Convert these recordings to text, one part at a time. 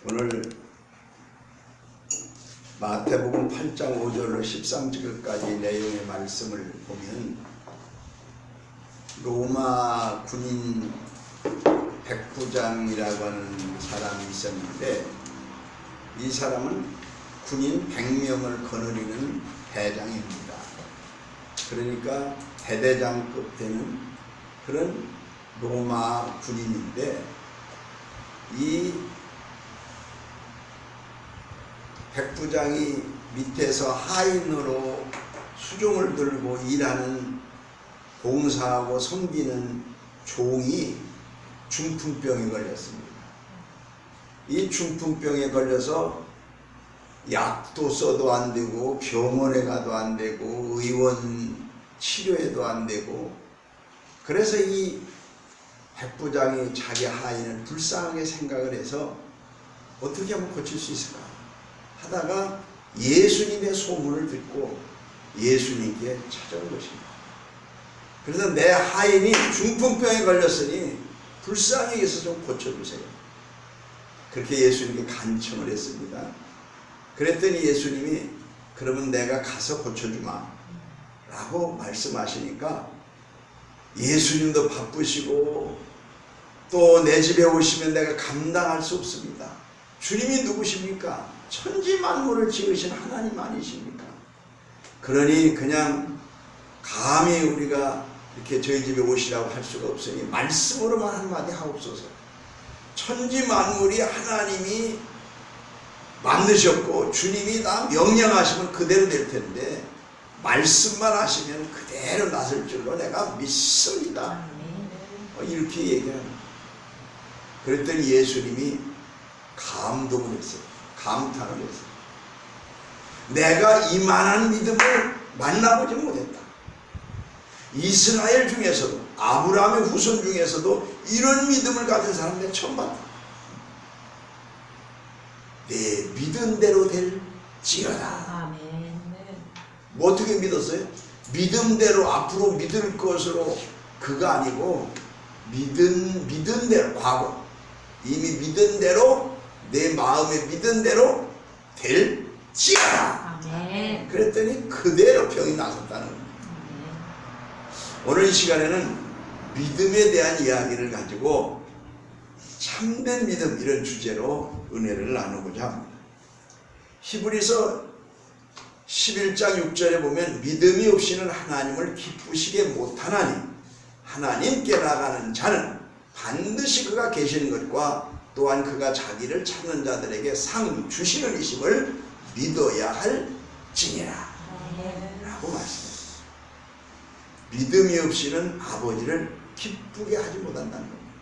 오늘 마태복음 8장 5절로 13절까지 내용의 말씀을 보면 로마 군인 백부장이라고 하는 사람이 있었는데 이 사람은 군인 100명을 거느리는 대장입니다. 그러니까 대대장급 되는 그런 로마 군인인데 이 백부장이 밑에서 하인으로 수종을 들고 일하는 봉사하고 섬기는 종이 중풍병에 걸렸습니다. 이 중풍병에 걸려서 약도 써도 안 되고 병원에 가도 안 되고 의원 치료에도 안 되고, 그래서 이 백부장이 자기 하인을 불쌍하게 생각을 해서 어떻게 하면 고칠 수 있을까 하다가 예수님의 소문을 듣고 예수님께 찾아온 것입니다. 그래서 내 하인이 중풍병에 걸렸으니 불쌍히 여기서 좀 고쳐주세요. 그렇게 예수님께 간청을 했습니다. 그랬더니 예수님이 그러면 내가 가서 고쳐주마 라고 말씀하시니까 예수님도 바쁘시고 또 내 집에 오시면 내가 감당할 수 없습니다. 주님이 누구십니까? 천지 만물을 지으신 하나님 아니십니까? 그러니 그냥 감히 우리가 이렇게 저희 집에 오시라고 할 수가 없으니 말씀으로만 한마디 하옵소서. 천지 만물이 하나님이 만드셨고 주님이 다 명령하시면 그대로 될 텐데 말씀만 하시면 그대로 나설 줄로 내가 믿습니다. 이렇게 얘기합니다. 그랬더니 예수님이 감동을 했어요. 감탄을 했어요. 내가 이만한 믿음을 만나보지 못했다. 이스라엘 중에서도 아브라함의 후손 중에서도 이런 믿음을 가진 사람 내가 처음 봤다. 내 믿은 대로 될지어다. 뭐 어떻게 믿었어요? 믿음대로 앞으로 믿을 것으로 그가 아니고 믿은 대로, 과거 이미 믿은 대로 내 마음에 믿은 대로 될지어다. 그랬더니 그대로 병이 나섰다는 겁니다. 오늘 이 시간에는 믿음에 대한 이야기를 가지고 참된 믿음, 이런 주제로 은혜를 나누고자 합니다. 히브리서 11장 6절에 보면 믿음이 없이는 하나님을 기쁘시게 못하나니 하나님께 나가는 자는 반드시 그가 계시는 것과 또한 그가 자기를 찾는 자들에게 상 주시는 이심을 믿어야 할지니라 라고 말씀했습니다. 믿음이 없이는 아버지를 기쁘게 하지 못한다는 겁니다.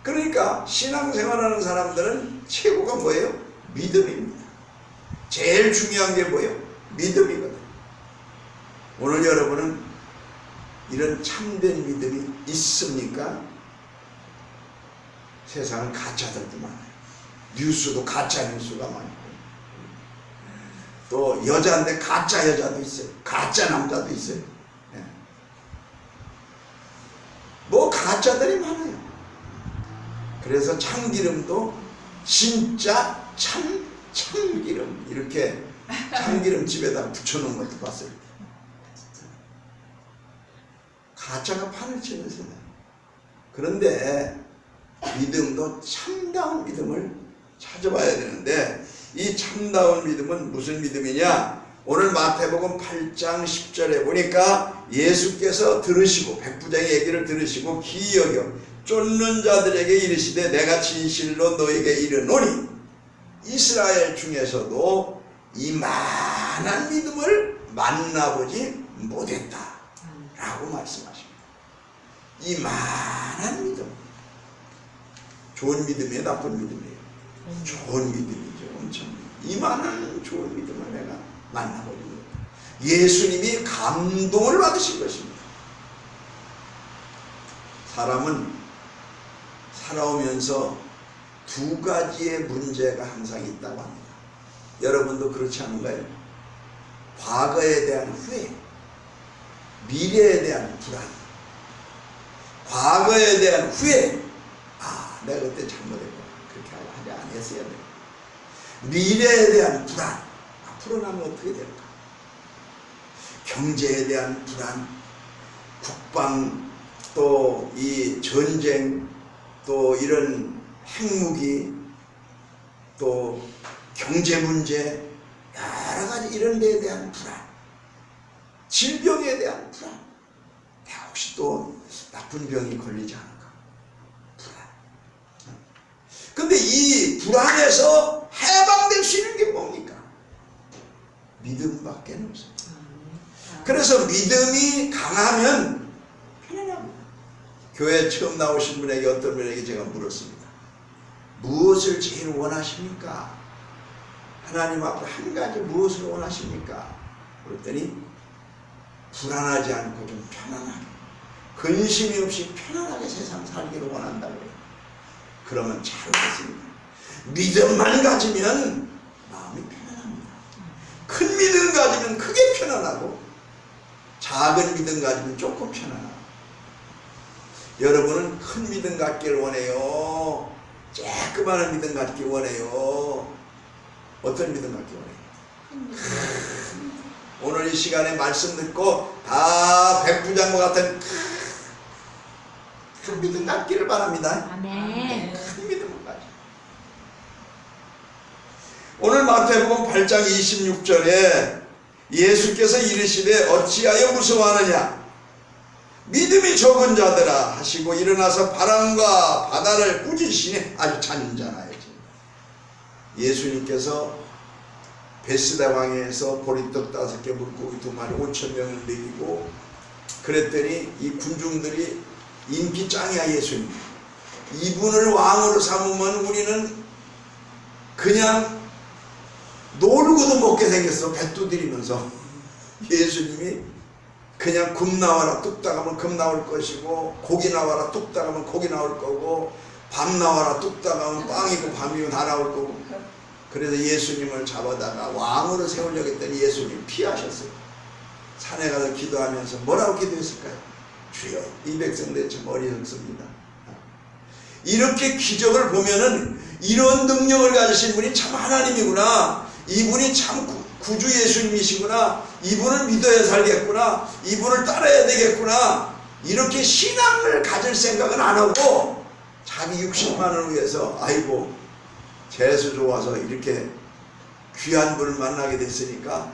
그러니까 신앙생활하는 사람들은 최고가 뭐예요? 믿음입니다. 제일 중요한 게 뭐예요? 믿음이거든. 오늘 여러분은 이런 참된 믿음이 있습니까? 세상은 가짜들도 많아요. 뉴스도 가짜 뉴스가 많고, 또 여자인데 가짜 여자도 있어요. 가짜 남자도 있어요. 뭐 가짜들이 많아요. 그래서 참기름도 진짜 참기름, 이렇게 참기름 집에다 붙여놓은 것도 봤어요. 가짜가 판을 치는 세상. 그런데 믿음도 참다운 믿음을 찾아봐야 되는데, 이 참다운 믿음은 무슨 믿음이냐? 오늘 마태복음 8장 10절에 보니까 예수께서 들으시고 백부장의 얘기를 들으시고 기이 여겨 쫓는 자들에게 이르시되 내가 진실로 너에게 이르노니 이스라엘 중에서도 이만한 믿음을 만나보지 못했다 라고 말씀하십니다. 이만한 믿음. 좋은 믿음이에요? 나쁜 믿음이에요? 좋은 믿음이죠. 엄청 이만한 좋은 믿음을 내가 만나보지 못했다. 예수님이 감동을 받으신 것입니다. 사람은 살아오면서 두 가지의 문제가 항상 있다고 합니다. 여러분도 그렇지 않은가요? 과거에 대한 후회, 미래에 대한 불안. 과거에 대한 후회, 내가 그때 잘못했구나, 그렇게 하지 않았어야 돼. 미래에 대한 불안, 앞으로 나면 어떻게 될까? 경제에 대한 불안, 국방, 또 이 전쟁, 또 이런 핵무기, 또 경제 문제, 여러 가지 이런 데에 대한 불안, 질병에 대한 불안, 내가 혹시 또 나쁜 병이 걸리지 않을까? 불안. 근데 이 불안에서 해방될 수 있는 게 뭡니까? 믿음밖에 없어요. 그래서 믿음이 강하면 편안합니다. 교회 처음 나오신 분에게, 어떤 분에게 제가 물었습니다. 무엇을 제일 원하십니까? 하나님 앞에 한 가지 무엇을 원하십니까? 그랬더니 불안하지 않고 좀 편안하게, 근심이 없이 편안하게 세상 살기를 원한다고요. 그러면 잘했습니다. 믿음만 가지면 마음이 편안합니다. 큰 믿음 가지면 크게 편안하고, 작은 믿음 가지면 조금 편안하고. 여러분은 큰 믿음 갖기를 원해요? 조그마한 믿음 갖기 원해요? 어떤 믿음 갖기 원해요? 오늘 이 시간에 말씀 듣고 다 백부장과 같은 큰 믿음 갖기를 바랍니다. 아멘. 큰 믿음을 가져. 오늘 마태복음 8장 26절에 예수께서 이르시되 어찌하여 무서워하느냐? 믿음이 적은 자들아 하시고 일어나서 바람과 바다를 꾸짖으시니 아주 잔잔하여지. 예수님께서 베스다 광야에서 보리떡 5개 물고기 2마리 5,000명을 먹이고 그랬더니 이 군중들이 인기 짱이야. 예수님 이분을 왕으로 삼으면 우리는 그냥 놀고도 먹게 생겼어. 배 두드리면서. 예수님이 그냥 금 나와라 뚝딱 하면 금 나올 것이고, 고기 나와라 뚝딱 하면 고기 나올 거고, 밥 나와라 뚝딱 하면 빵이고 밤이고 다 나올 거고. 그래서 예수님을 잡아다가 왕으로 세우려고 했더니 예수님 피하셨어요. 산에 가서 기도하면서 뭐라고 기도했을까요? 주여 이 백성들 참 어리석습니다. 이렇게 기적을 보면은 이런 능력을 가지신 분이 참 하나님이구나, 이분이 참 구주 예수님이시구나, 이분을 믿어야 살겠구나, 이분을 따라야 되겠구나, 이렇게 신앙을 가질 생각은 안 하고 자기 육신만을 위해서 아이고 재수 좋아서 이렇게 귀한 분을 만나게 됐으니까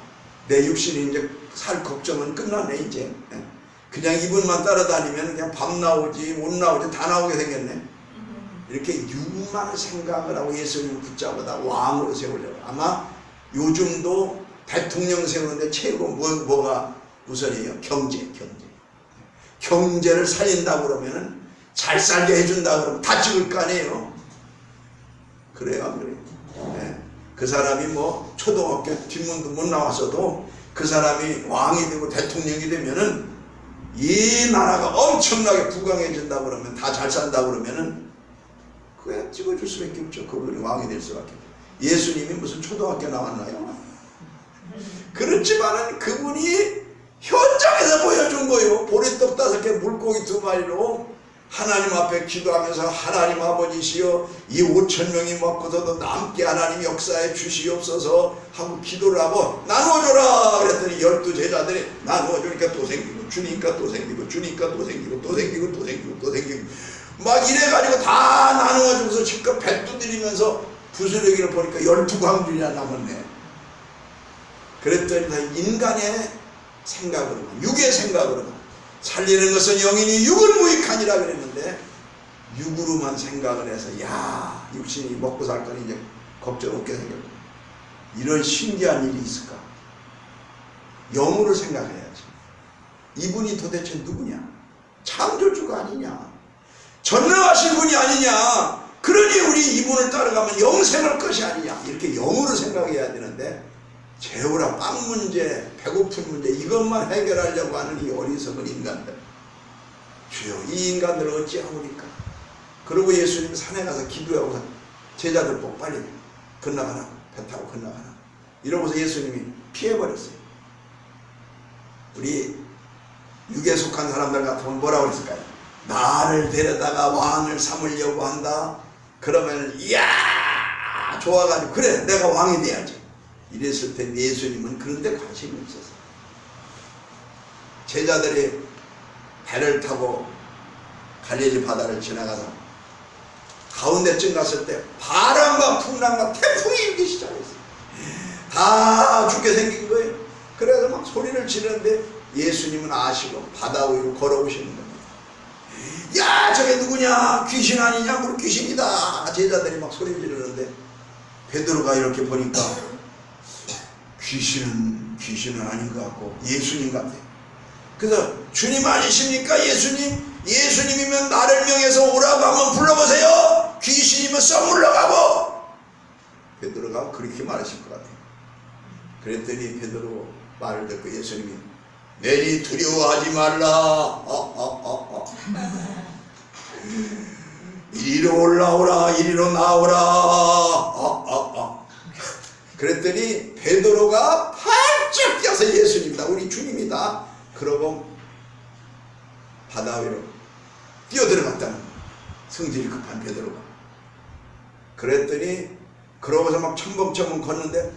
내 육신이 이제 살 걱정은 끝났네. 이제 그냥 이분만 따라다니면 그냥 밥 나오지 못 나오지 다 나오게 생겼네. 이렇게 육만을 생각을 하고 예수님을 붙잡아다 왕으로 세우려고. 아마 요즘도 대통령 세우는데 최고 뭐가 우선이에요? 경제를 살린다고 그러면은 잘 살게 해준다 그러면 다 찍을 거 아니에요. 그래요, 안 그래요? 네. 그 사람이 뭐 초등학교 뒷문도 못 나왔어도 그 사람이 왕이 되고 대통령이 되면은 이 나라가 엄청나게 부강해진다 그러면, 다 잘 산다 그러면은 그냥 찍어줄 수밖에 없죠. 그분이 왕이 될 수밖에 없죠. 예수님이 무슨 초등학교 나왔나요? 그렇지만은 그분이 현장에서 보여준 거예요. 보리떡 5개 물고기 2마리로 하나님 앞에 기도하면서 하나님 아버지시여 이 5,000명이 먹고서도 남게 하나님 역사에 주시옵소서 하고 기도를 하고 나누어줘라 그랬더니 12제자들이 나누어주니까 또 생기고 주니까 또 생기고 주니까 또 생기고 또 생기고 또 생기고 또 생기고 막 이래가지고 다 나누어주면서 실컷 배 두드리면서 부스러기를 보니까 12광줄이나 남았네. 그랬더니 다 인간의 생각으로, 육의 생각으로, 살리는 것은 영이니 육은 무익하니라 그랬는데 육으로만 생각을 해서 야 육신이 먹고 살 거니 이제 걱정 없게 생겼고, 이런 신기한 일이 있을까? 영으로 생각해야지. 이분이 도대체 누구냐? 창조주가 아니냐? 전능하신 분이 아니냐? 그러니 우리 이분을 따라가면 영생할 것이 아니냐? 이렇게 영으로 생각해야 되는데 재우라 빵 문제, 배고픈 문제 이것만 해결하려고 하는 이 어리석은 인간들. 주여 이 인간들을 어찌하오니까? 그리고 예수님 산에 가서 기도하고 제자들 보고 빨리 건너가라고, 배 타고 건너가라고 이러고서 예수님이 피해버렸어요. 우리 육에 속한 사람들 같으면 뭐라고 그랬을까요? 나를 데려다가 왕을 삼으려고 한다? 그러면 이야 좋아가지고 그래 내가 왕이 돼야지 이랬을 때 예수님은 그런 데 관심이 없었어요. 제자들이 배를 타고 갈릴리 바다를 지나가서 가운데쯤 갔을 때 바람과 풍랑과 태풍이 일기 시작했어요. 다 죽게 생긴 거예요. 그래서 막 소리를 지르는데 예수님은 아시고 바다 위로 걸어오시는 겁니다. 야 저게 누구냐 귀신 아니냐 물 귀신이다. 제자들이 막 소리 지르는데 베드로가 이렇게 보니까 귀신은 아닌 것 같고 예수님 같아요. 그래서 주님 아니십니까? 예수님이면 나를 명해서 오라고 한번 불러보세요. 귀신이면 썩 물러가고. 베드로가 그렇게 말하실 것 같아요. 그랬더니 베드로 말을 듣고 예수님이 내니 두려워하지 말라. 이리로 올라오라. 이리로 나오라. 그랬더니 베드로가 팔쩍 뛰어서 예수님이다. 우리 주님이다. 그러고 바다 위로 뛰어들어갔다는 거예요. 성질이 급한 베드로가. 그랬더니 그러고서 막 첨벙첨벙 걷는데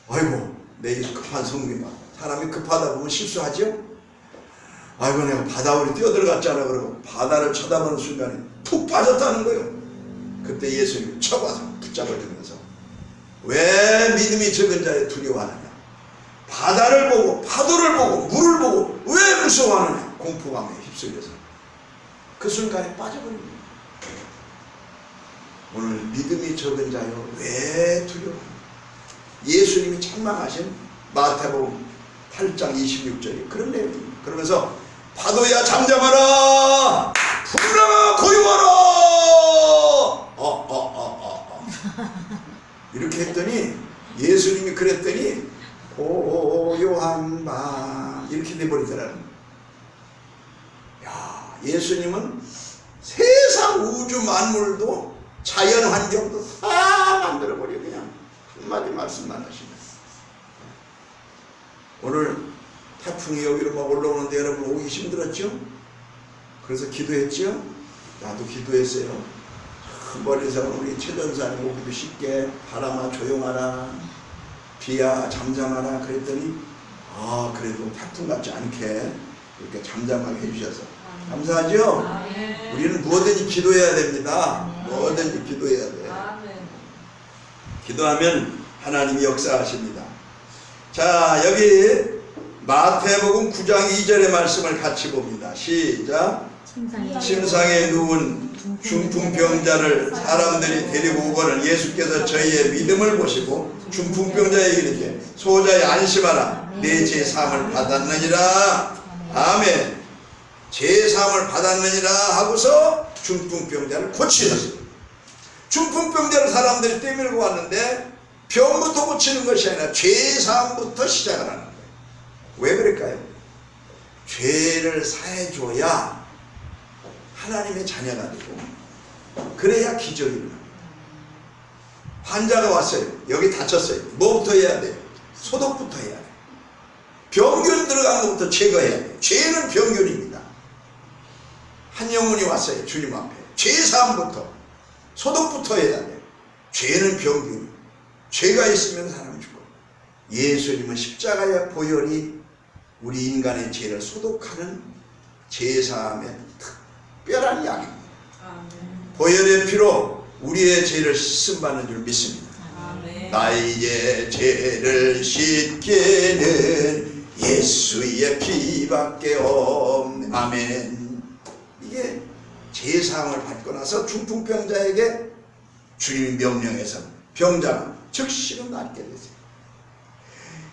아이고 내 급한 성질 봐. 사람이 급하다 보면 실수하죠? 아이고 내가 바다 위로 뛰어들어갔잖아. 그러고 바다를 쳐다보는 순간에 푹 빠졌다는 거예요. 그때 예수님이 쳐봐서 붙잡아주면서 왜 믿음이 적은 자에 두려워하느냐. 바다를 보고 파도를 보고 물을 보고 왜 무서워하느냐. 공포감에 휩쓸려서 그 순간에 빠져버린 거예요. 오늘 믿음이 적은 자여 왜 두려워하느냐. 예수님이 책망하신 마태복음 8장 26절이 그런 내용입니다. 그러면서 파도야 잠잠하라. 풍랑아 고요하라. 이렇게 했더니 예수님이 그랬더니 고요한 밤 이렇게 돼버리더라는 거예요. 야, 예수님은 세상 우주 만물도 자연 환경도 다 만들어버려 그냥 한마디 말씀만 하시면. 오늘 태풍이 여기로 막 올라오는데 여러분 오기 힘들었죠? 그래서 기도했죠? 나도 기도했어요. 멀리서 우리 최전사님 오기도 쉽게 바람아 조용하라. 비야 잠잠하라. 그랬더니 그래도 태풍 같지 않게 이렇게 잠잠하게 해주셔서 감사하죠? 우리는 뭐든지 기도해야 됩니다. 뭐든지 기도해야 돼요. 기도하면 하나님이 역사하십니다. 자, 여기 마태복음 9장 2절의 말씀을 같이 봅니다. 시작. 침상에 누운 중풍병자를 사람들이 데리고 오거늘 예수께서 저희의 믿음을 보시고 중풍병자에게 이르되 소자여 안심하라. 내 죄사함을 받았느니라. 아멘. 죄사함을 받았느니라 하고서 중풍병자를 고치셨어요. 중풍병자를 사람들이 떼밀고 왔는데 병부터 고치는 것이 아니라 죄사함부터 시작을 하는 거예요. 왜 그럴까요? 죄를 사해줘야 하나님의 자녀가 되고 그래야 기적이 일어납니다. 환자가 왔어요. 여기 다쳤어요. 뭐부터 해야 돼요? 소독부터 해야 돼요. 병균 들어간 것부터 제거해야 돼요. 죄는 병균입니다. 한 영혼이 왔어요. 주님 앞에. 죄사함부터 소독부터 해야 돼요. 죄는 병균. 죄가 있으면 사람 죽어. 예수님은 십자가의 보혈이 우리 인간의 죄를 소독하는 죄사함의 특별한 약입니다. 보혈의 피로 우리의 죄를 씻음받는 줄 믿습니다. 나의 죄를 씻기는 예수의 피밖에 없네. 아멘. 이게 죄사함을 받고 나서 중풍병자에게 주님 명령해서 병자가 즉시로 낫게 되세요.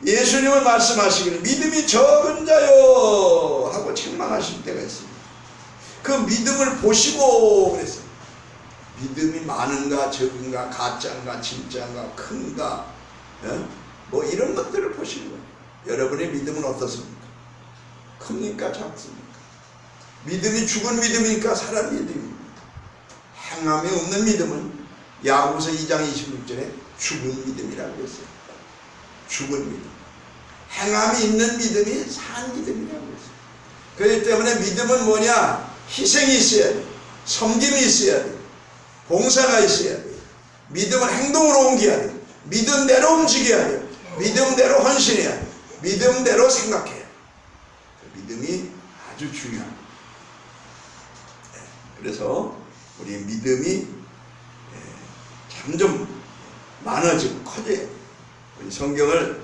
예수님은 말씀하시기를 믿음이 적은 자요 하고 책망하실 때가 있습니다. 그 믿음을 보시고 그랬어요. 믿음이 많은가 적은가 가짜인가 진짜인가 큰가 뭐 이런 것들을 보시는 거예요. 여러분의 믿음은 어떻습니까? 큽니까 작습니까? 믿음이 죽은 믿음이니까 살아난 믿음입니다. 행함이 없는 믿음은 야고보서 2장 26절에 죽은 믿음이라고 했어요. 죽은 믿음. 행함이 있는 믿음이 산 믿음이라고 했어요. 그렇기 때문에 믿음은 뭐냐? 희생이 있어야 돼. 섬김이 있어야 돼. 봉사가 있어야 돼. 믿음을 행동으로 옮겨야 돼요. 믿음대로 움직여야 돼요. 믿음대로 헌신해야 돼요. 믿음대로 생각해야 돼요. 믿음이 아주 중요합니다. 그래서 우리 믿음이 점점 많아지고 커져요. 우리 성경을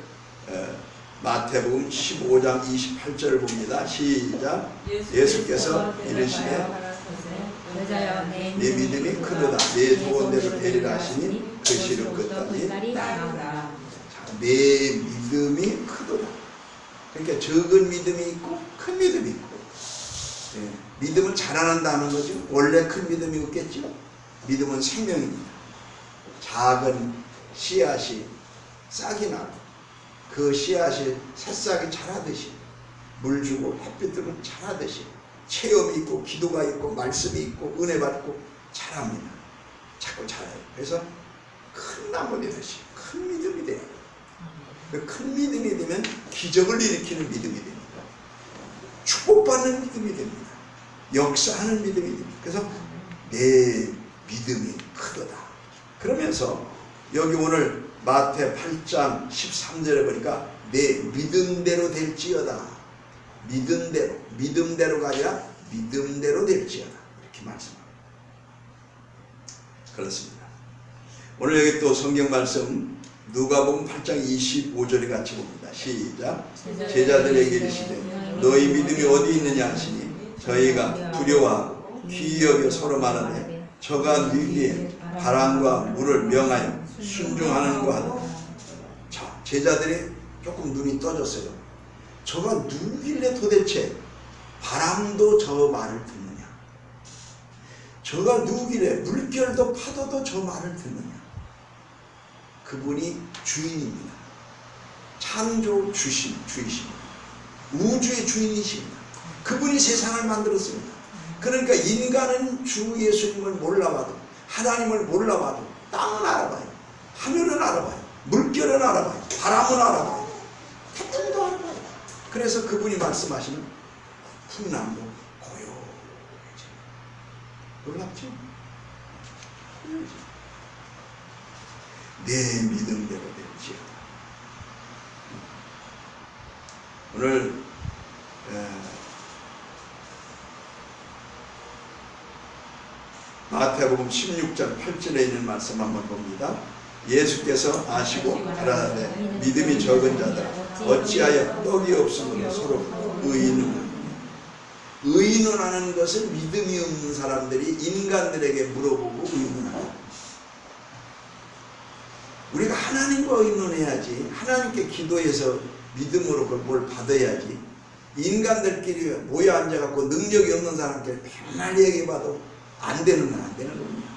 마태복음 15장 28절을 봅니다. 시작. 예수께서 이르시되 내 믿음이 크도다. 내 소원대로 되리라 하시니 그 시를 끝까지 나아가라. 내 믿음이 크도다. 그러니까 적은 믿음이 있고 큰 믿음이 있고, 믿음은 자라난다는 거죠. 원래 큰 믿음이 없겠죠. 믿음은 생명입니다. 작은 씨앗이 싹이 나고 그 씨앗이 새싹이 자라듯이, 물 주고 햇빛 들면 자라듯이 체험이 있고 기도가 있고 말씀이 있고 은혜 받고 자랍니다. 자꾸 자라요. 그래서 큰 나무 되듯이 큰 믿음이 돼요. 큰 믿음이 되면 기적을 일으키는 믿음이 됩니다. 축복받는 믿음이 됩니다. 역사하는 믿음이 됩니다. 그래서 내 믿음이 크도다. 그러면서 여기 오늘 마태 8장 13절에 보니까 내 믿음대로 될지어다. 믿음대로가 아니라 믿음대로 될지어다. 이렇게 말씀합니다. 그렇습니다. 오늘 여기 또 성경 말씀 누가복음 8장 25절에 같이 봅니다. 시작. 제자들에게 이르시되 너희 믿음이 어디 있느냐 하시니 저희가 두려워하고 귀히 여겨 서로 말하되 저가 누구에 바람과 물을 명하여 순종하는 것 하다. 자, 제자들이 조금 눈이 떠졌어요. 저가 누구길래 도대체 바람도 저 말을 듣느냐? 저가 누구길래 물결도 파도도 저 말을 듣느냐? 그분이 주인입니다. 창조 주이십니다. 우주의 주인이십니다. 그분이 세상을 만들었습니다. 그러니까 인간은 주 예수님을 몰라봐도, 하나님을 몰라봐도 땅은 알아봐요. 하늘은 알아봐요. 물결은 알아봐요. 바람은 알아봐요. 태풍도 알아봐요. 그래서 그분이 말씀하시는 풍랑도 고요해져. 놀랍죠? 내 믿음대로 될지어다. 오늘 마태복음 16장 8절에 있는 말씀 한번 봅니다. 예수께서 아시고 가라사대 믿음이 적은 자들아 어찌하여 떡이 없으므로 서로 의논하느냐. 의논하는 것은 믿음이 없는 사람들이 인간들에게 물어보고 의논하는. 우리가 하나님과 의논해야지. 하나님께 기도해서 믿음으로 그걸 받아야지. 인간들끼리 모여 앉아갖고 능력이 없는 사람끼리 맨날 얘기해봐도 안 되는 건 안 되는 겁니다.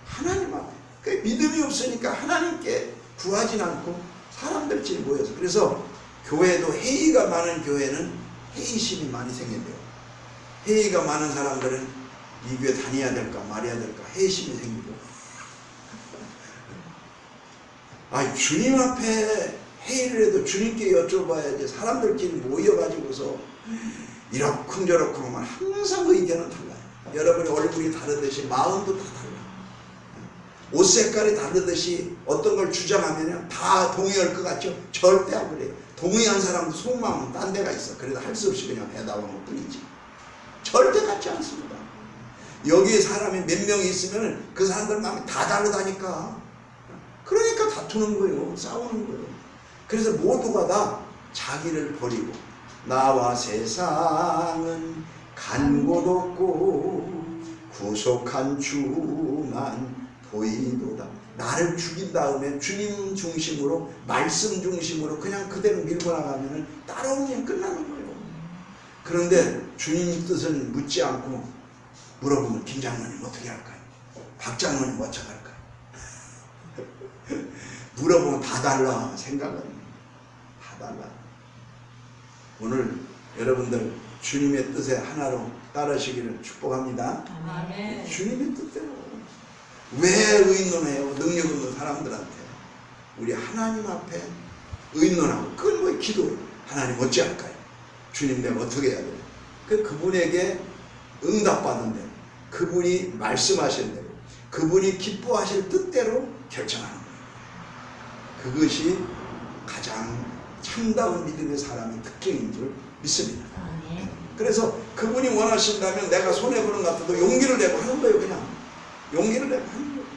하나님 앞에. 그 믿음이 없으니까 하나님께 구하진 않고 사람들끼리 모여서. 그래서 교회도 회의가 많은 교회는 회의심이 많이 생긴대요. 회의가 많은 사람들은 이 교회 다녀야 될까 말해야 될까 회의심이 생기고. 주님 앞에 회의를 해도 주님께 여쭤봐야지. 사람들끼리 모여가지고서 이러쿵저러쿵 하면 항상 의견은 달라요. 여러분의 얼굴이 다르듯이 마음도 다 달라요. 옷 색깔이 다르듯이 어떤 걸 주장하면 다 동의할 것 같죠? 절대 안 그래요. 동의한 사람도 속마음은 딴 데가 있어. 그래도 할 수 없이 그냥 대답한 것 뿐이지. 절대 같지 않습니다. 여기에 사람이 몇 명이 있으면 그 사람들 마음이 다 다르다니까. 그러니까 다투는 거예요. 싸우는 거예요. 그래서 모두가 다 자기를 버리고 나와 세상은 간 곳 없고 구속한 주만 보이도다. 나를 죽인 다음에 주님 중심으로 말씀 중심으로 그냥 그대로 밀고 나가면 따라오면 끝나는 거예요. 그런데 주님 뜻을 묻지 않고 물어보면 김 장로님 어떻게 할까요? 박 장로님 어떻게 할까요? 물어보면 다 달라. 생각은 다 달라. 오늘 여러분들 주님의 뜻에 하나로 따르시기를 축복합니다. 아멘. 주님의 뜻대로. 왜 의논해요? 능력 없는 사람들한테. 우리 하나님 앞에 의논하고, 그건 뭐 기도. 하나님 어찌 할까요? 주님 내가 어떻게 해야 돼요? 그분에게 응답받는 대로, 그분이 말씀하신 대로, 그분이 기뻐하실 뜻대로 결정하는 거예요. 그것이 가장 참다운 믿음의 사람의 특징인 줄 믿습니다. 그래서 그분이 원하신다면 내가 손해보는 것 같아도 용기를 내고 하는 거예요. 그냥 용기를 내고 하는 거예요.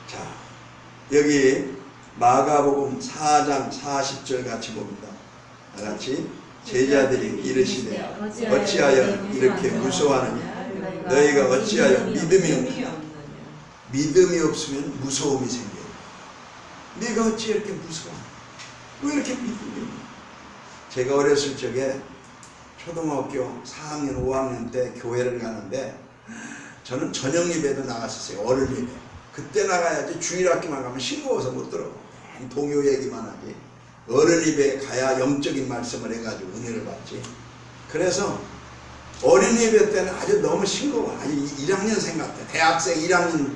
자, 여기 마가복음 4장 40절 같이 봅니다. 같이 제자들이 이르시되 어찌하여 이렇게 무서워하느냐? 너희가 어찌하여 믿음이 없느냐? 믿음이 없으면 무서움이 생겨요. 네가 어찌 이렇게 무서워? 왜 이렇게 믿음이 없냐? 제가 어렸을 적에 초등학교 4학년 5학년 때 교회를 가는데 저는 저녁 예배도 나갔었어요. 어른 예배. 그때 나가야지 주일학기만 가면 싱거워서 못 들어. 동요 얘기만 하지. 어른 예배에 가야 영적인 말씀을 해가지고 은혜를 받지. 그래서 어린 예배 때는 아주 너무 싱거워. 아주 1학년생 같아. 대학생 1학년,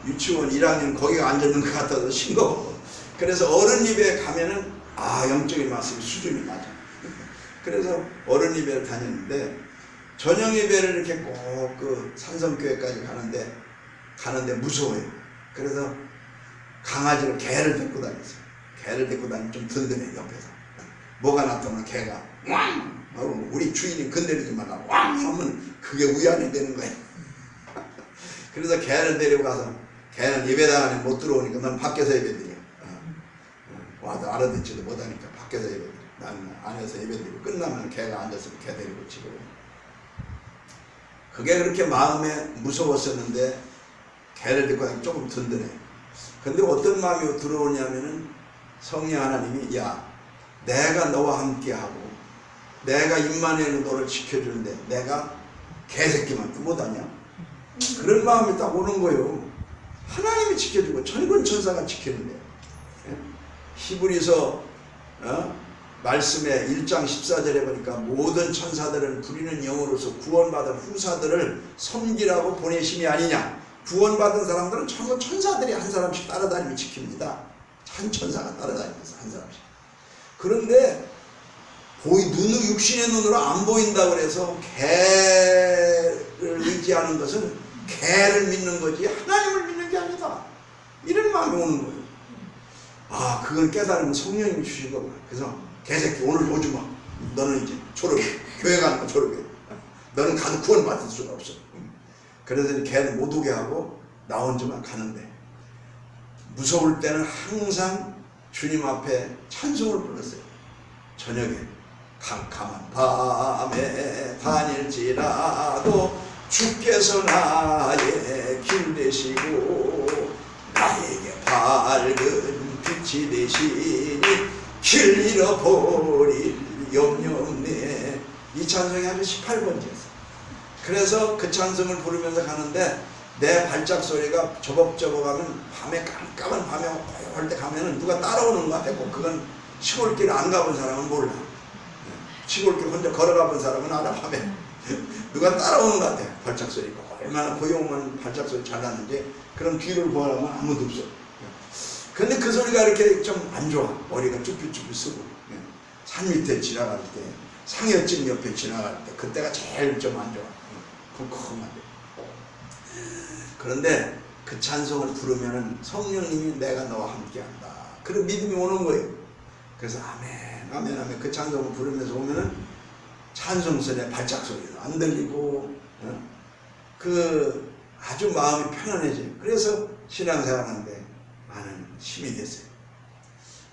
유치원 1학년 거기가 앉아있는 것 같아서 싱거워. 그래서 어른 예배에 가면은 영적인 말씀이 수준이 맞아. 그래서 어른 예배를 다녔는데 저녁 예배를 이렇게 꼭 그 산성교회까지 가는데 무서워요. 그래서 강아지를 개를 데리고 다녔어요. 개를 데리고 다니면 좀 든든해. 옆에서 뭐가 나타나면 개가 왕 하고 우리 주인이 건드리지 말라고 왕 하면 그게 위안이 되는 거예요. 그래서 개를 데리고 개는 예배당 안에 못 들어오니까 난 밖에서 예배드려. 와도 알아듣지도 못하니까 밖에서 예배드려. 나는 안에서 예배드리고 끝나면 개가 앉았으면 개 데리고 치고. 그게 그렇게 마음에 무서웠었는데 개를 데리고 다니면 조금 든든해. 근데 어떤 마음이 들어오냐면은 성령 하나님이 내가 너와 함께하고 내가 임마누엘로 너를 지켜주는데 내가 개새끼만도 못하냐? 그런 마음이 딱 오는 거예요. 하나님이 지켜주고 천군 천사가 지키는데. 히브리서 말씀에 1장 14절에 보니까 모든 천사들은 부리는 영으로서 구원받은 후사들을 섬기라고 보내심이 아니냐. 구원받은 사람들은 전부 천사들이 한 사람씩 따라다니며 지킵니다. 한 천사가 따라다니면서 한 사람씩. 그런데 육신의 눈으로 안 보인다고 해서 개를 의지하는 것은 개를 믿는 거지 하나님을 믿는 게 아니다. 이런 마음이 오는 거예요. 그걸 깨달으면 성령님이 주신 거구나. 그래서 개새끼 오늘 오지 마. 너는 이제 졸업해. 교회 가는 거 졸업해. 너는 가도 구원받을 수가 없어. 그래서 걔는 못 오게 하고 나 혼자만 가는데 무서울 때는 항상 주님 앞에 찬송을 불렀어요. 저녁에 캄캄한 밤에 다닐지라도 주께서 나의 길 되시고 나에게 밝은 빛이 되시니 길 잃어버릴 염려 없네. 이 찬송이 아주 18번째였어요. 그래서 그 찬송을 부르면서 가는데 내 발작 소리가 저벅저벅하면 밤에 깜깜한 밤에 올 때 가면은 누가 따라오는 것 같고 그건 시골길 안 가본 사람은 몰라. 시골길 혼자 걸어가 본 사람은 알아. 밤에 누가 따라오는 것 같아. 발작 소리가 얼마나 고요한 발작 소리 잘 나는지. 그럼 뒤를 보라면 아무도 없어. 근데 그 소리가 이렇게 좀 안 좋아. 머리가 쭈뼛쭈뼛 쓰고 산 밑에 지나갈 때 상여집 옆에 지나갈 때 그때가 제일 좀 안 좋아. 쿵쿵한데. 그런데 그 찬송을 부르면은 성령님이 내가 너와 함께한다. 그런 믿음이 오는 거예요. 그래서 아멘 아멘 아멘 그 찬송을 부르면서 오면은 찬송선의 발작 소리도 안 들리고 그 아주 마음이 편안해져요. 그래서 신앙생활하는데 많은 힘이 됐어요.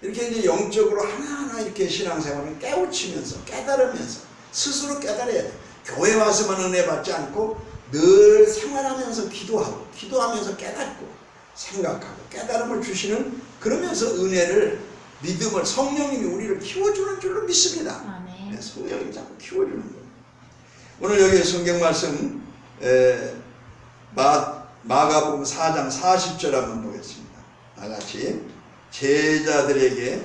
이렇게 이제 영적으로 하나하나 이렇게 신앙생활을 깨우치면서 깨달으면서 스스로 깨달아야 돼. 교회 와서만 은혜 받지 않고 늘 생활하면서 기도하면서 깨닫고 생각하고 깨달음을 주시는 그러면서 은혜를 믿음을 성령님이 우리를 키워주는 줄로 믿습니다. 네, 성령님이 자꾸 키워주는 거예요. 오늘 여기 성경 말씀 마가복음 4장 40절 한번 보겠습니다. 다같이 제자들에게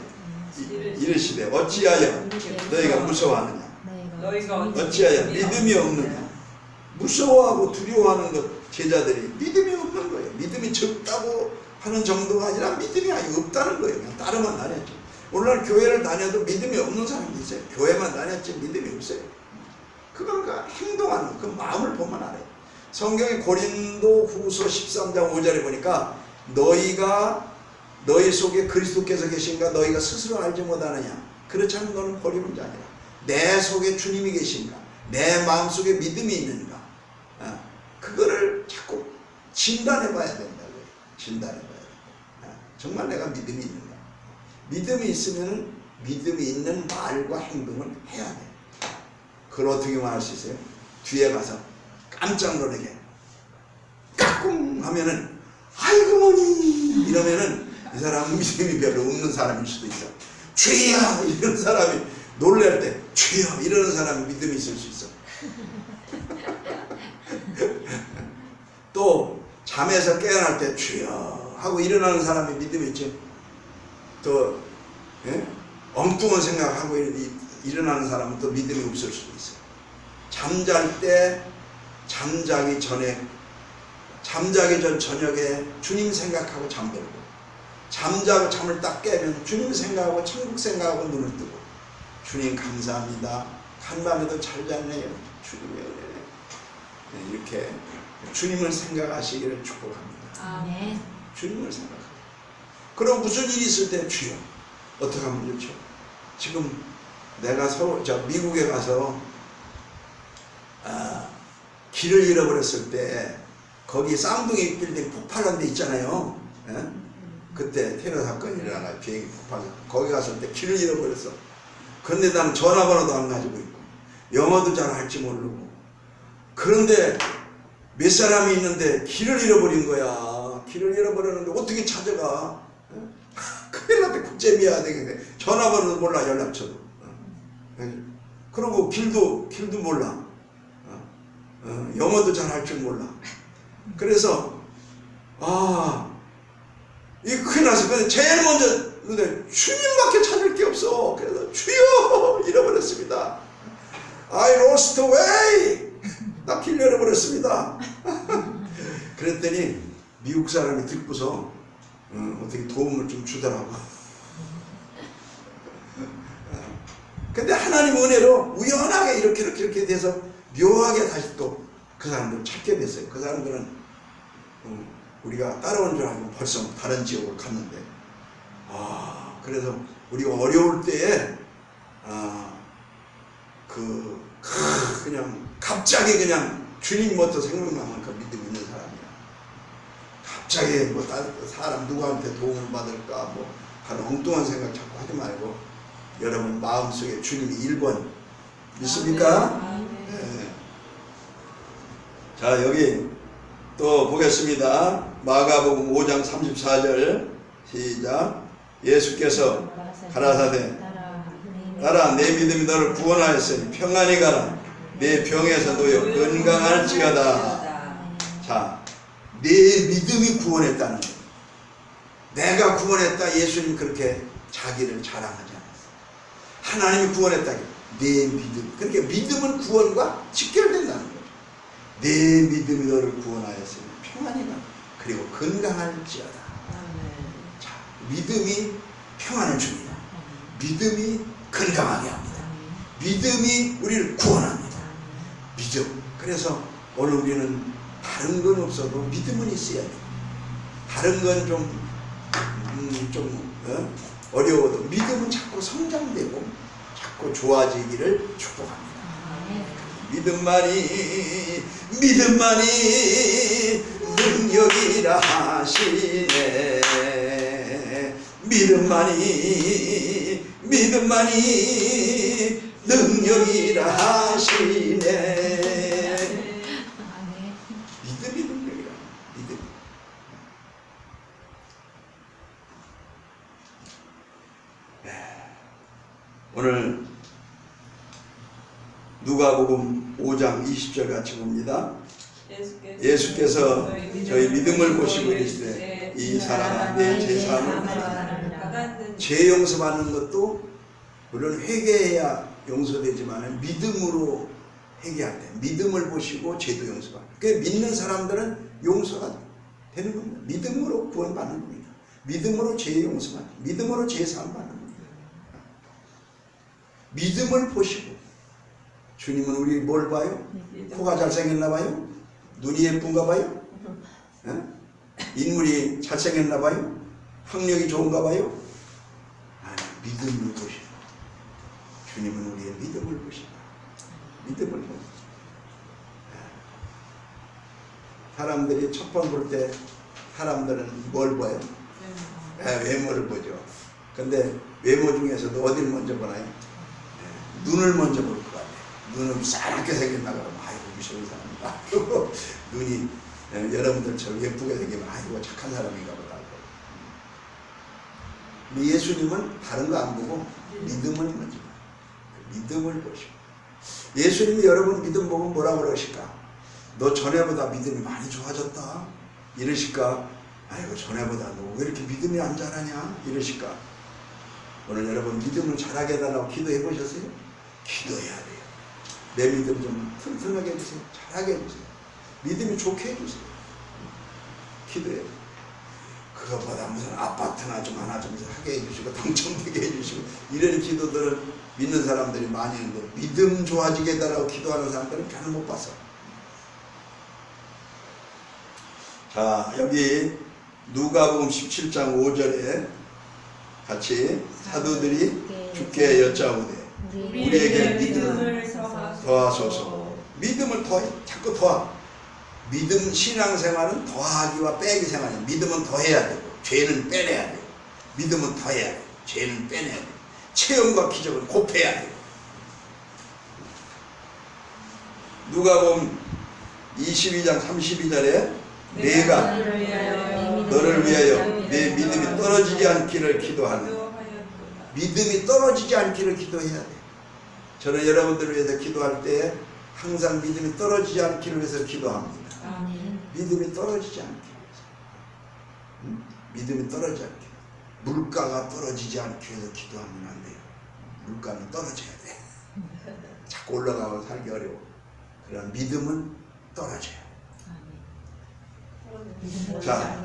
이르시되 어찌하여 너희가 무서워하느냐? 어찌하여 믿음이 없느냐? 무서워하고 두려워하는 것 제자들이 믿음이 없는 거예요. 믿음이 적다고 하는 정도가 아니라 믿음이 아예 없다는 거예요. 그냥 따르만 다녔죠. 오늘날 교회를 다녀도 믿음이 없는 사람이 있어요. 교회만 다녔지 믿음이 없어요. 그러니까 행동하는 그 마음을 보면 알아요. 성경의 고린도 후서 13장 5절에 보니까 너희 속에 그리스도께서 계신가 너희가 스스로 알지 못하느냐. 그렇지 않으면 너는 버리는 자니라. 내 속에 주님이 계신가, 내 마음속에 믿음이 있는가, 그거를 자꾸 진단해 봐야 된다고요. 진단해 봐야 된다. 정말 내가 믿음이 있는가. 믿음이 있으면 믿음이 있는 말과 행동을 해야 돼. 그걸 어떻게 말할 수 있어요? 뒤에 가서 깜짝 놀라게 까꿍 하면은 아이고 뭐니 이러면은 이 사람은 믿음이 별로 없는 사람일 수도 있어. 주여 이런 사람이 놀랄 때 주여 이러는 사람이 믿음이 있을 수 있어. 또 잠에서 깨어날 때 주여 하고 일어나는 사람이 믿음이 있지. 또 엉뚱한 생각하고 일어나는 사람은 또 믿음이 없을 수도 있어요. 잠잘 때 잠자기 전 저녁에 주님 생각하고 잠들고, 잠자고 잠을 딱 깨면 주님 생각하고 천국 생각하고 눈을 뜨고, 주님 감사합니다. 간밤에도 잘 잤네요. 주님의 은혜네. 이렇게 주님을 생각하시기를 축복합니다. 아멘. 주님을 생각하고. 그럼 무슨 일이 있을 때 주여 어떻게 하면 좋죠? 지금 내가 미국에 가서 길을 잃어버렸을 때 거기 쌍둥이 빌딩 폭발한 데 있잖아요. 그때 테러 사건이 일어나요. 비행기 폭발. 거기 갔을 때 길을 잃어버렸어. 그런데 나는 전화번호도 안 가지고 있고 영어도 잘 할지 모르고, 그런데 몇 사람이 있는데 길을 잃어버린 거야. 길을 잃어버렸는데 어떻게 찾아가? 큰일 났대. 국제비야 되겠네. 전화번호도 몰라. 연락처도. 그리고 길도 몰라. 영어도 잘 할 줄 몰라. 그래서 이게 큰일 났어. 근데 제일 먼저 근데 주님밖에 찾을 게 없어. 그래서 주여 잃어버렸습니다. I lost way. 나 길 잃어버렸습니다. 그랬더니 미국 사람이 듣고서 어떻게 도움을 좀 주더라고. 근데 하나님 은혜로 우연하게 이렇게 돼서 묘하게 다시 또 그 사람들 찾게 됐어요. 그 사람들은 우리가 따라온 줄 알고 벌써 다른 지역으로 갔는데, 그래서 우리가 어려울 때에 그냥 갑자기 그냥 주님부터 생각나면 그 믿음 있는 사람이야. 갑자기 뭐 사람 누구한테 도움을 받을까 뭐 다른 엉뚱한 생각 자꾸 하지 말고 여러분 마음속에 주님이 1번 믿습니까? 네. 자, 여기 또 보겠습니다. 마가복음 5장 34절 시작. 예수께서 가라사대 가라, 내 믿음이 너를 구원하였으니 평안히 가라. 내 병에서 놓여 건강할지어다. 자, 내 믿음이 구원했다는 거예요. 내가 구원했다. 예수님 그렇게 자기를 자랑하지 않았어요. 하나님이 구원했다. 내 믿음. 그러니까 믿음은 구원과 직결된다는 거예요. 내 믿음이 너를 구원하였으니 평안히 가라. 그리고 건강할지어다. 자, 믿음이 평안을 줍니다. 믿음이 건강하게 합니다. 믿음이 우리를 구원합니다. 믿음. 그래서 오늘 우리는 다른 건 없어도 믿음은 있어야 돼요. 다른 건 좀 어려워도 믿음은 자꾸 성장되고 자꾸 좋아지기를 축복합니다. 믿음만이 능력이라 하시네. 믿음만이 능력이라 하시네. 믿음이 능력이라. 믿음. 오늘 누가복음 5장 20절 같이 봅니다. 예수께서 저희 믿음을 보시고 이르시되 이 사람아 내 죄사함을 받으라. 죄 용서받는 것도 물론 회개해야 용서되지만 믿음으로 회개할 때 믿음을 보시고 죄도 용서받는. 그 믿는 사람들은 용서가 되는 겁니다. 믿음으로 구원받는 겁니다. 믿음으로 죄 용서받는, 믿음으로 죄 사함 받는 겁니다. 믿음을 보시고. 주님은 우리 뭘 봐요? 코가 잘생겼나 봐요? 눈이 예쁜가 봐요? 예? 인물이 잘생겼나 봐요? 학력이 좋은가 봐요? 아니, 믿음을 보시고 주님은 우리의 믿음을 보시고 믿음을 보시고 사람들이 첫 번 볼 때 사람들은 뭘 봐요? 외모를 보죠. 근데 외모 중에서도 어딜 먼저 보나요? 눈을 먼저 볼 것 같아요. 눈은 싸납게 생겼나 그러면 아이고 무서운 사람이다. 그리고 눈이 여러분들처럼 예쁘게 생기면 아이고 착한 사람인가 보다. 근데 예수님은 다른 거 안 보고 믿음을 먼저 봐요. 믿음을 보시고 예수님이 여러분 믿음 보고 뭐라고 그러실까? 너 전에보다 믿음이 많이 좋아졌다 이러실까? 아이고 전에보다 너 왜 이렇게 믿음이 안 자라냐 이러실까? 오늘 여러분 믿음을 잘하게 해달라고 기도해 보셨어요? 기도해야 돼요. 내 믿음 좀 튼튼하게 해주세요. 잘하게 해주세요. 믿음이 좋게 해주세요. 기도해요. 그것보다 무슨 아파트나 좀 하나 좀 하게 해주시고 당첨되게 해주시고 이런 기도들을 믿는 사람들이 많이 있는데 믿음 좋아지게 해달라고 기도하는 사람들은 별로 못 봤어. 자, 여기 누가복음 17장 5절에 같이 사도들이 주께 여짜오되 우리에게 믿음을 더하소서. 믿음을 더해. 자꾸 더하. 믿음 신앙생활은 더하기와 빼기 생활이에요. 믿음은 더해야 되고 죄는 빼내야 돼요. 믿음은 더해야 돼요. 죄는 빼내야 돼요. 체험과 기적은 곱해야 돼요. 누가복음 22장 32절에 내가 너를 위하여 내 믿음이 떨어지지 않기를 기도하는 믿음이 떨어지지 않기를 기도해야 돼요. 저는 여러분들을 위해서 기도할 때 항상 믿음이 떨어지지 않기를 위해서 기도합니다. 믿음이 떨어지지 않기 위해서. 믿음이 떨어지지 않기 위해서. 물가가 떨어지지 않기 위해서 기도하면 안 돼요. 물가는 떨어져야 돼. 자꾸 올라가고 살기 어려워. 그런 믿음은 떨어져요. 자,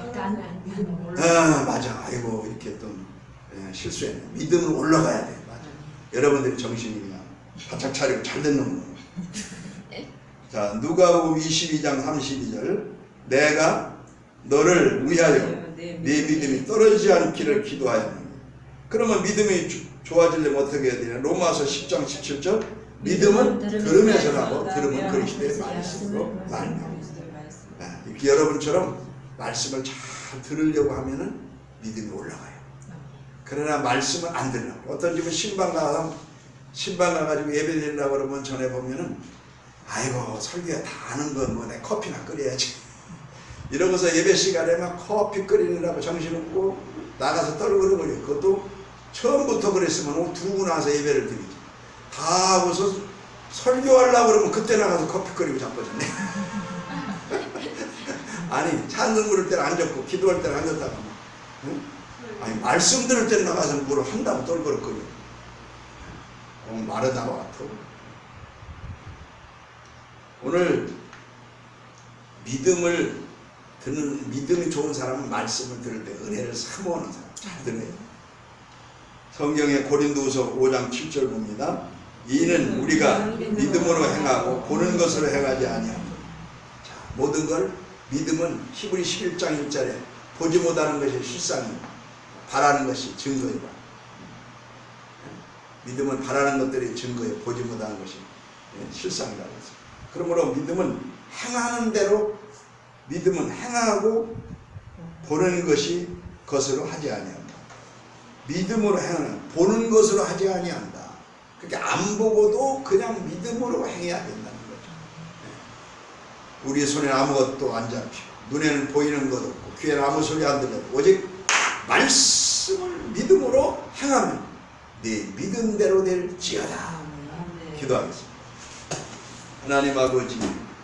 맞아. 아이고 이렇게 또 실수했네. 믿음은 올라가야 돼. 맞아. 여러분들이 정신이 그냥 바짝 차리고 잘 듣는 거예요. 자, 누가복음 22장 32절 내가 너를 위하여 네 믿음이 떨어지지 않기를 기도하였느니. 그러면 믿음이 좋아지려면 어떻게 해야 되냐? 로마서 10장 17절 믿음은 들으면서 나고 들으면 그리스도의 말씀으로 말미암아. 이렇게 여러분처럼 말씀을 잘 들으려고 하면은 믿음이 올라가요. 그러나 말씀을 안 들으려고. 어떤 집은 신방 가가지고 예배 드리려고 그러면 전에 보면은 아이고 설교야 다 아는 건 뭐 내 커피나 끓여야지 이러고서 예배 시간에 막 커피 끓이느라고 정신없고 나가서 떨그러거려. 그것도 처음부터 그랬으면 두고 나서 예배를 드리지. 다 하고서 설교하려고 그러면 그때 나가서 커피 끓이고 자빠졌네. 아니 찬송 부를 때는 앉았고 기도할 때는 앉았다가 응? 아니 말씀 들을 때는 나가서 뭘 한다고 떨그러거려. 마르다와 같아. 오늘 믿음이 좋은 사람은 말씀을 들을 때 은혜를 사모하는 사람 잘 들어요. 성경의 고린도후서 5장 7절 봅니다. 이는 우리가 믿음으로 행하고 보는 것으로 행하지 아니하고. 자, 모든 걸 믿음은 히브리 11장 1절에 보지 못하는 것이 실상이고 바라는 것이 증거이다. 믿음은 바라는 것들이 증거에 보지 못하는 것이 실상이라고 했습니다. 그러므로 믿음은 행하는 대로 믿음은 행하고 보는 것이 것으로 하지 아니한다. 믿음으로 행하는 보는 것으로 하지 아니한다. 그러니까 안 보고도 그냥 믿음으로 행해야 된다는 거죠. 우리 손에 아무것도 안 잡히고 눈에는 보이는 것 없고 귀에는 아무 소리 안 들려도 오직 말씀을 믿음으로 행하면 네 믿음대로 될지어다. 기도하겠습니다. 하나님 아버지